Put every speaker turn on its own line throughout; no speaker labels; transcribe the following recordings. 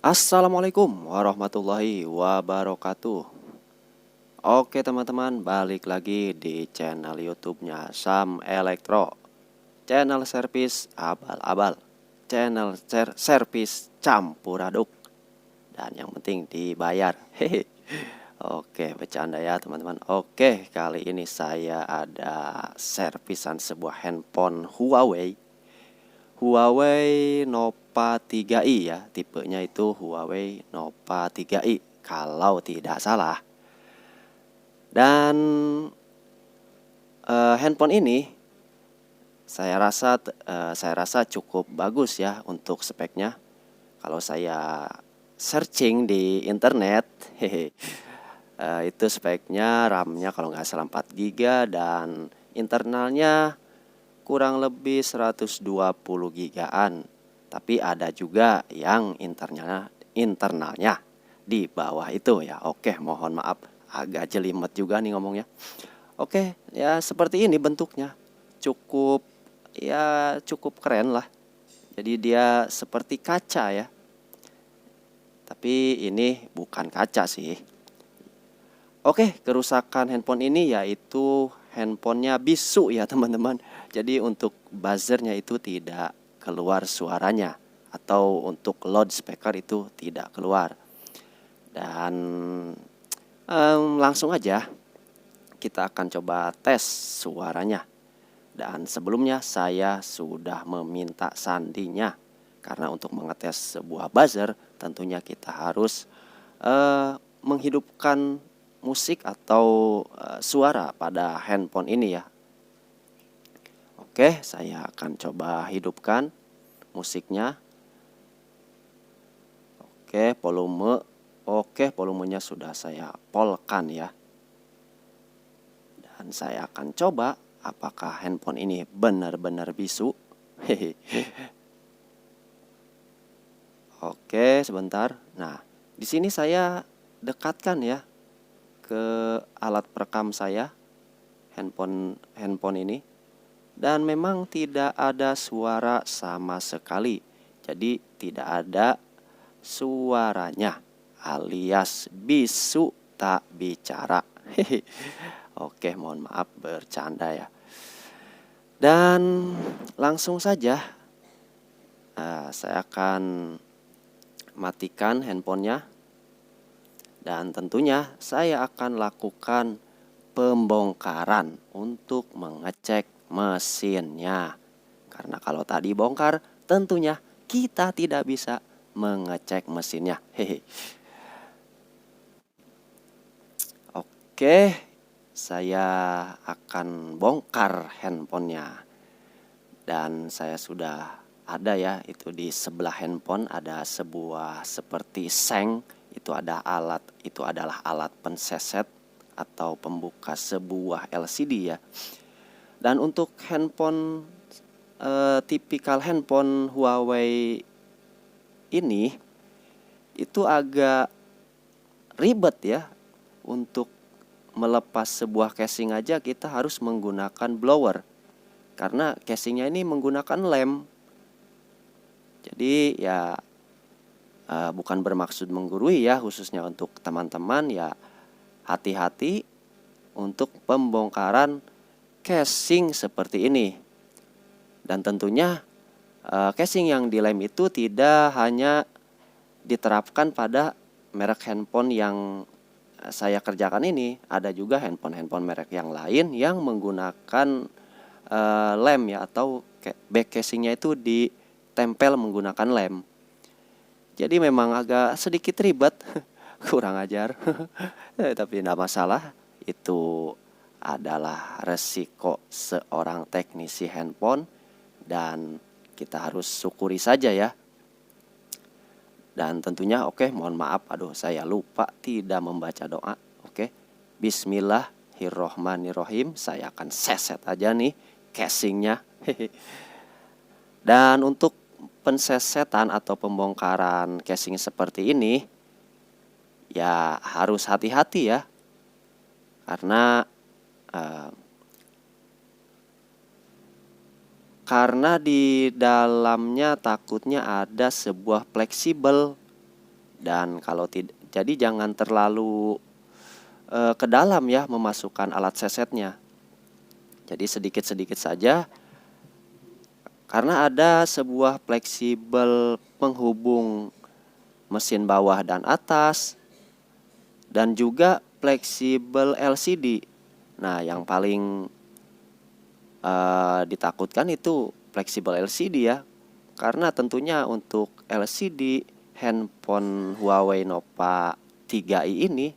Assalamualaikum warahmatullahi wabarakatuh. Oke teman-teman, balik lagi di channel YouTube-nya Sam Elektro. Channel servis abal-abal. Channel servis campur aduk. Dan yang penting dibayar. Hehe. Oke, bercanda ya teman-teman. Oke, kali ini saya ada servisan sebuah handphone Huawei Nova 3i ya, tipenya itu Huawei Nova 3i kalau tidak salah. Dan handphone ini saya rasa cukup bagus ya untuk speknya. Kalau saya searching di internet, itu speknya RAM-nya kalau nggak salah 4 GB dan internalnya kurang lebih 120 gigaan. Tapi ada juga yang internalnya di bawah itu ya. Oke, mohon maaf agak jelimet juga nih ngomongnya. Oke, ya seperti ini bentuknya. Cukup keren lah. Jadi dia seperti kaca ya. Tapi ini bukan kaca sih. Oke, kerusakan handphone ini yaitu handphonenya bisu ya teman-teman. Jadi untuk buzzernya itu tidak keluar suaranya, atau untuk loudspeaker itu tidak keluar. Dan langsung aja kita akan coba tes suaranya. Dan sebelumnya saya sudah meminta sandinya, karena untuk mengetes sebuah buzzer tentunya kita harus menghidupkan musik atau suara pada handphone ini ya. Oke, saya akan coba hidupkan musiknya. Oke, volumenya sudah saya polkan ya. Dan saya akan coba apakah handphone ini benar-benar bisu. Oke, sebentar. Nah, di sini saya dekatkan ya ke alat perekam saya, handphone ini, dan memang tidak ada suara sama sekali. Jadi tidak ada suaranya, alias bisu tak bicara. Oke, mohon maaf bercanda ya. Dan langsung saja saya akan matikan handphonenya. Dan tentunya saya akan lakukan pembongkaran untuk mengecek mesinnya. Karena kalau tadi bongkar, tentunya kita tidak bisa mengecek mesinnya. Oke, saya akan bongkar handphonenya. Dan saya sudah ada ya, itu di sebelah handphone ada sebuah seperti seng. Itu adalah alat penseset atau pembuka sebuah LCD ya. Dan untuk handphone tipikal handphone Huawei ini itu agak ribet ya. Untuk melepas sebuah casing aja kita harus menggunakan blower, karena casingnya ini menggunakan lem. Jadi ya bukan bermaksud menggurui ya, khususnya untuk teman-teman ya, hati-hati untuk pembongkaran casing seperti ini. Dan tentunya casing yang dilem itu tidak hanya diterapkan pada merek handphone yang saya kerjakan ini. Ada juga handphone merek yang lain yang menggunakan lem ya, atau back casingnya itu ditempel menggunakan lem. Jadi memang agak sedikit ribet, kurang ajar. Tapi tidak masalah, itu adalah resiko seorang teknisi handphone dan kita harus syukuri saja ya. Dan tentunya mohon maaf, saya lupa tidak membaca doa. Bismillahirrohmanirrohim. Saya akan seset aja nih casingnya. Dan untuk pensesetan atau pembongkaran casing seperti ini ya harus hati-hati ya, karena di dalamnya takutnya ada sebuah fleksibel Dan kalau tidak, jadi jangan terlalu ke dalam ya memasukkan alat sesetnya. Jadi sedikit-sedikit saja, karena ada sebuah fleksibel penghubung mesin bawah dan atas, dan juga fleksibel LCD. Nah, yang paling ditakutkan itu fleksibel LCD ya, karena tentunya untuk LCD handphone Huawei Nova 3i ini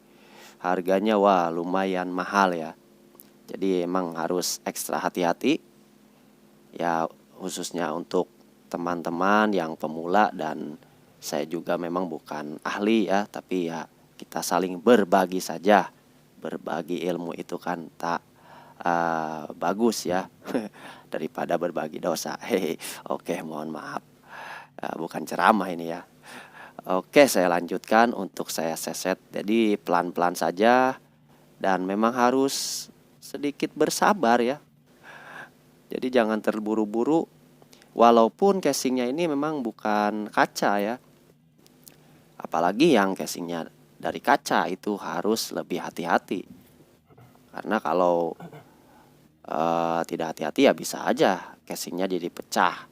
harganya wah lumayan mahal ya. Jadi emang harus ekstra hati-hati ya, khususnya untuk teman-teman yang pemula, dan saya juga memang bukan ahli ya, tapi ya kita saling berbagi saja. Berbagi ilmu itu kan tak bagus ya daripada berbagi dosa. Hehe. Oke, mohon maaf. Bukan ceramah ini ya. Oke, saya lanjutkan untuk saya seset. Jadi pelan-pelan saja, dan memang harus sedikit bersabar ya. Jadi jangan terburu-buru. Walaupun casingnya ini memang bukan kaca ya. Apalagi yang casingnya dari kaca itu harus lebih hati-hati. Karena kalau tidak hati-hati ya bisa aja casingnya jadi pecah.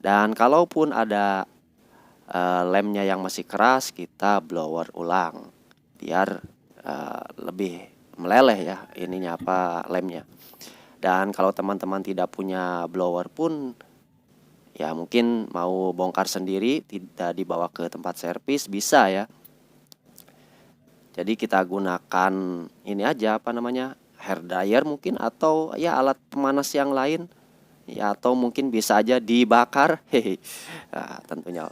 Dan kalaupun ada lemnya yang masih keras, kita blower ulang biar lebih meleleh ya ininya apa lemnya. Dan kalau teman-teman tidak punya blower pun ya mungkin mau bongkar sendiri, tidak dibawa ke tempat servis, bisa ya. Jadi kita gunakan ini aja apa namanya, hair dryer mungkin, atau ya alat pemanas yang lain ya, atau mungkin bisa aja dibakar. Hehe. Nah, tentunya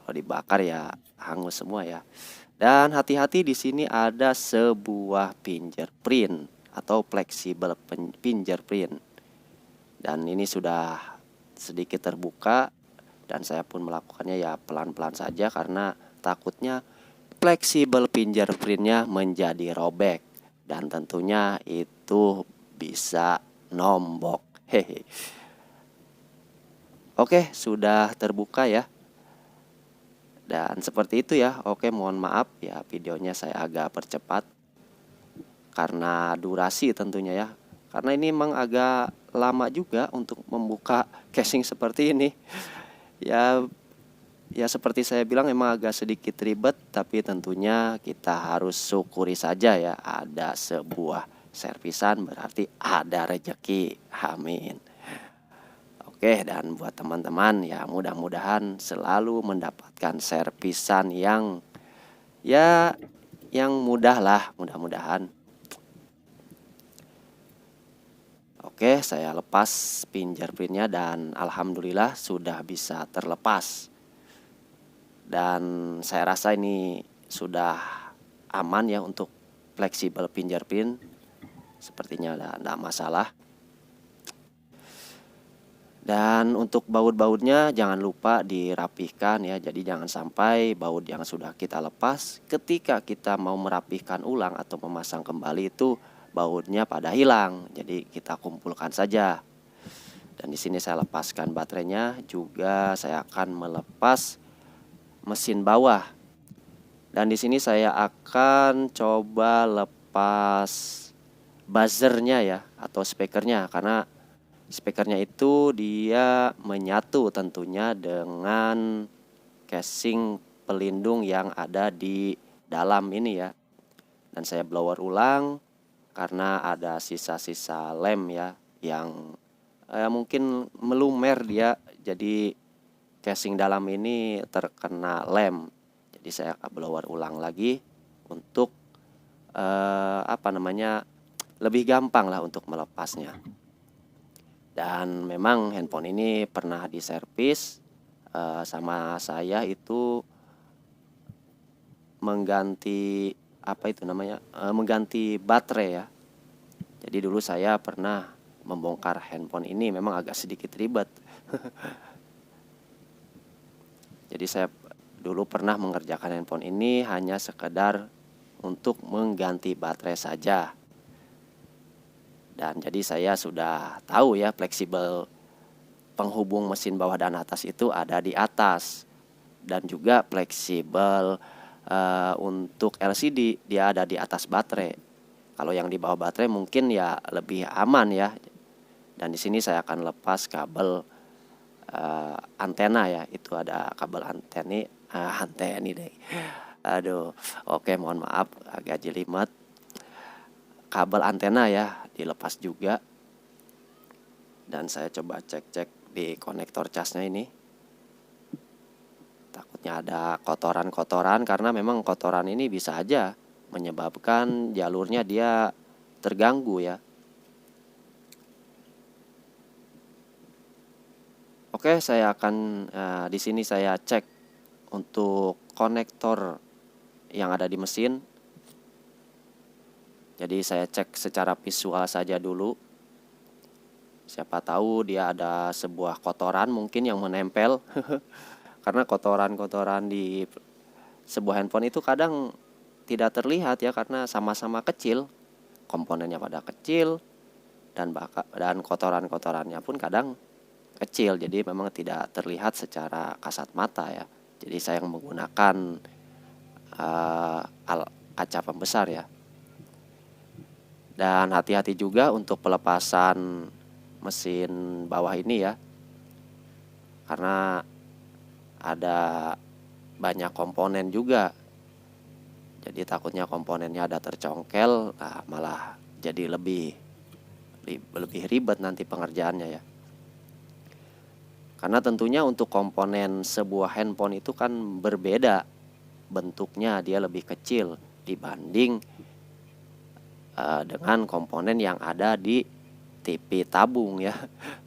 kalau dibakar ya hangus semua ya. Dan hati-hati, di sini ada sebuah fingerprint atau fleksibel fingerprint. Dan ini sudah sedikit terbuka, dan saya pun melakukannya ya pelan-pelan saja karena takutnya fleksibel fingerprintnya menjadi robek, dan tentunya itu bisa nombok. Hehe. Oke, sudah terbuka ya. Dan seperti itu ya. Oke, mohon maaf ya videonya saya agak percepat karena durasi tentunya ya. Karena ini memang agak lama juga untuk membuka casing seperti ini. Ya, ya seperti saya bilang memang agak sedikit ribet, tapi tentunya kita harus syukuri saja ya, ada sebuah servisan berarti ada rezeki. Amin. Oke, dan buat teman-teman ya mudah-mudahan selalu mendapatkan servisan yang ya yang mudah lah, mudah-mudahan. Oke, saya lepas fingerprintnya dan alhamdulillah sudah bisa terlepas. Dan saya rasa ini sudah aman ya untuk fleksibel fingerprint. Sepertinya tidak masalah. Dan untuk baut-bautnya jangan lupa dirapihkan ya. Jadi jangan sampai baut yang sudah kita lepas, ketika kita mau merapihkan ulang atau memasang kembali itu bautnya pada hilang. Jadi kita kumpulkan saja. Dan di sini saya lepaskan baterainya, juga saya akan melepas mesin bawah. Dan di sini saya akan coba lepas buzzernya ya, atau speakernya, karena speakernya itu dia menyatu tentunya dengan casing pelindung yang ada di dalam ini ya. Dan saya blower ulang karena ada sisa-sisa lem ya yang mungkin melumer dia, jadi casing dalam ini terkena lem. Jadi saya blower ulang lagi untuk apa namanya, lebih gampang lah untuk melepasnya. Dan memang handphone ini pernah diservis sama saya, itu mengganti apa itu namanya, mengganti baterai ya. Jadi dulu saya pernah membongkar handphone ini, memang agak sedikit ribet. Jadi saya dulu pernah mengerjakan handphone ini hanya sekedar untuk mengganti baterai saja. Dan jadi saya sudah tahu ya, fleksibel penghubung mesin bawah dan atas itu ada di atas. dan juga fleksibel. Untuk LCD dia ada di atas baterai. Kalau yang di bawah baterai mungkin ya lebih aman ya. Dan di sini saya akan lepas kabel antena ya. Itu ada kabel anteni deh. Aduh, oke, mohon maaf agak jelimet. Kabel antena ya dilepas juga. Dan saya coba cek-cek di konektor casnya ini. Takutnya ada kotoran-kotoran, karena memang kotoran ini bisa aja menyebabkan jalurnya dia terganggu ya. Oke, saya akan di sini saya cek untuk konektor yang ada di mesin. Jadi saya cek secara visual saja dulu. Siapa tahu dia ada sebuah kotoran mungkin yang menempel. Karena kotoran-kotoran di sebuah handphone itu kadang tidak terlihat ya, karena sama-sama kecil. Komponennya pada kecil dan kotoran-kotorannya pun kadang kecil. Jadi memang tidak terlihat secara kasat mata ya. Jadi saya menggunakan kaca pembesar ya. Dan hati-hati juga untuk pelepasan mesin bawah ini ya, karena ada banyak komponen juga. Jadi takutnya komponennya ada tercongkel, malah jadi lebih ribet nanti pengerjaannya ya. Karena tentunya untuk komponen sebuah handphone itu kan berbeda bentuknya, dia lebih kecil dibanding dengan komponen yang ada di TV tabung ya.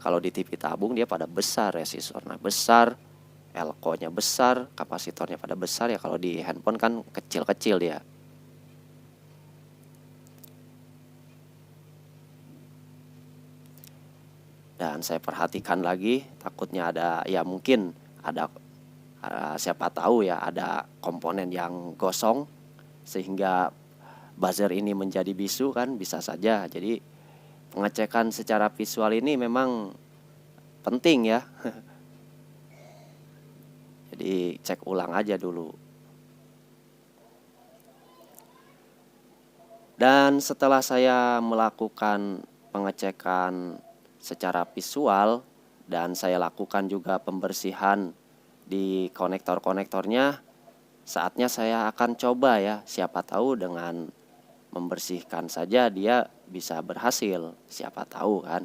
Kalau di TV tabung dia pada besar, resisornya besar, elko-nya besar, kapasitornya pada besar ya. Kalau di handphone kan kecil-kecil dia. Dan saya perhatikan lagi, takutnya ada ya, mungkin ada siapa tahu ya ada komponen yang gosong sehingga buzzer ini menjadi bisu kan, bisa saja. Jadi pengecekan secara visual ini memang penting ya. Jadi cek ulang aja dulu. Dan setelah saya melakukan pengecekan secara visual dan saya lakukan juga pembersihan di konektor-konektornya, saatnya saya akan coba ya. Siapa tahu dengan membersihkan saja dia bisa berhasil, siapa tahu kan.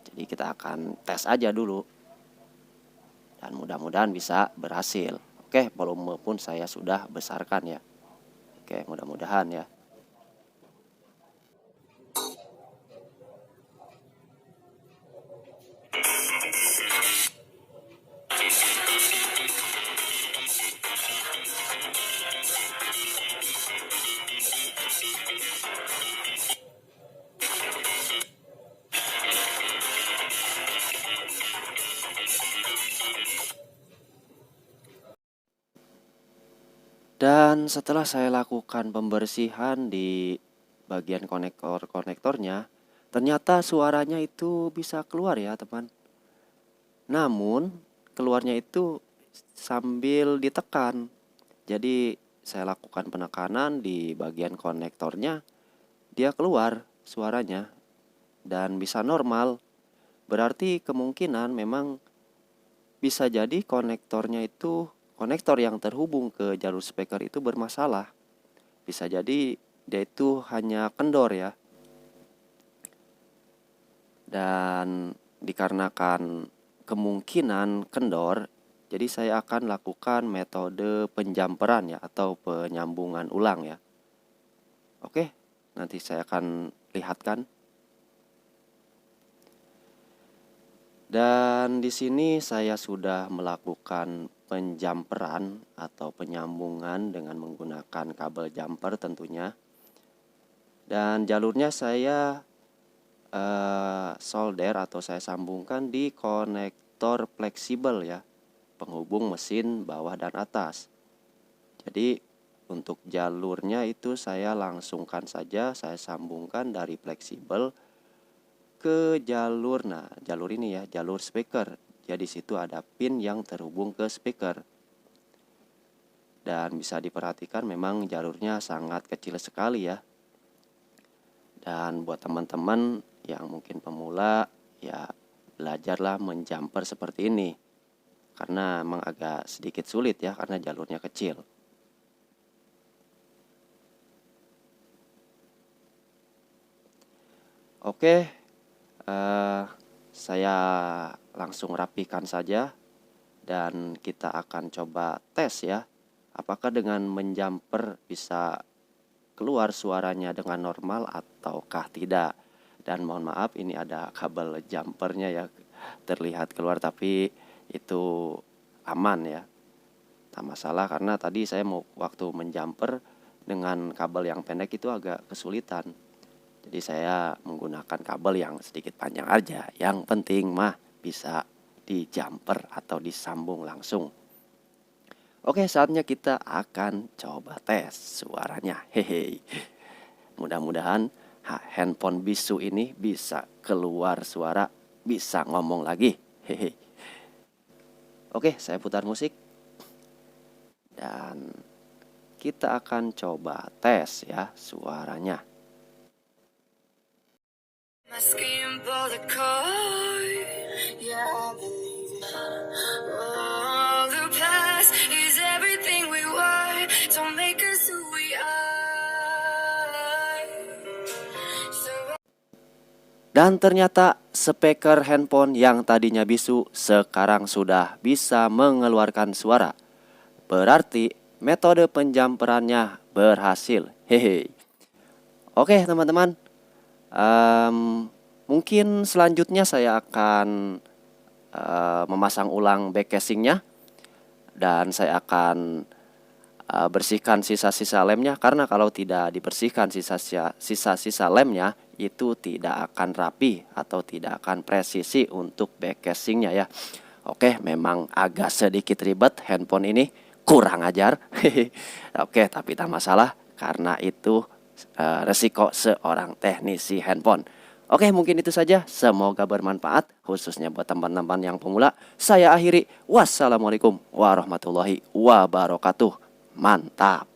Jadi kita akan tes aja dulu dan mudah-mudahan bisa berhasil. Oke, volume pun saya sudah besarkan ya. Oke, mudah-mudahan ya. Dan setelah saya lakukan pembersihan di bagian konektornya, ternyata suaranya itu bisa keluar ya teman. Namun keluarnya itu sambil ditekan. Jadi saya lakukan penekanan di bagian konektornya, dia keluar suaranya dan bisa normal. Berarti kemungkinan memang bisa jadi konektor yang terhubung ke jalur speaker itu bermasalah. Bisa jadi dia itu hanya kendor ya. Dan dikarenakan kemungkinan kendor, jadi saya akan lakukan metode penjamperan ya, atau penyambungan ulang ya. Oke, nanti saya akan lihatkan. Dan di sini saya sudah melakukan penjamperan atau penyambungan dengan menggunakan kabel jumper tentunya. Dan jalurnya saya solder atau saya sambungkan di konektor fleksibel ya, penghubung mesin bawah dan atas. Jadi untuk jalurnya itu saya langsungkan saja, saya sambungkan dari fleksibel ke jalur. Nah, jalur ini ya, jalur speaker. Jadi situ ada pin yang terhubung ke speaker. dan bisa diperhatikan memang jalurnya sangat kecil sekali ya. Dan buat teman-teman yang mungkin pemula, ya belajarlah menjumper seperti ini. Karena memang agak sedikit sulit ya, karena jalurnya kecil. Oke, saya langsung rapikan saja dan kita akan coba tes ya. Apakah dengan menjumper bisa keluar suaranya dengan normal ataukah tidak. Dan mohon maaf, ini ada kabel jumpernya ya, terlihat keluar, tapi itu aman ya, tak masalah. Karena tadi saya mau waktu menjumper dengan kabel yang pendek itu agak kesulitan. Jadi saya menggunakan kabel yang sedikit panjang aja. Yang penting mah bisa di jumper atau disambung langsung. Oke, saatnya kita akan coba tes suaranya. Hehe. Mudah-mudahan handphone bisu ini bisa keluar suara, bisa ngomong lagi. Hehe. Oke, saya putar musik. Dan kita akan coba tes ya suaranya. My skin for the card, yeah, I believe it. Oh, the past is everything we were. Don't make us who we are. Dan ternyata speaker handphone yang tadinya bisu sekarang sudah bisa mengeluarkan suara. Berarti metode penjamperannya berhasil. Hehe. Oke teman-teman. Mungkin selanjutnya saya akan memasang ulang back casingnya, dan saya akan bersihkan sisa-sisa lemnya, karena kalau tidak dibersihkan sisa-sisa lemnya itu tidak akan rapi atau tidak akan presisi untuk back casingnya ya. Oke, memang agak sedikit ribet handphone ini, kurang ajar. Oke, tapi tak masalah karena itu resiko seorang teknisi handphone. Oke, mungkin itu saja. Semoga bermanfaat, khususnya buat teman-teman yang pemula. Saya akhiri. Wassalamualaikum warahmatullahi wabarakatuh. Mantap.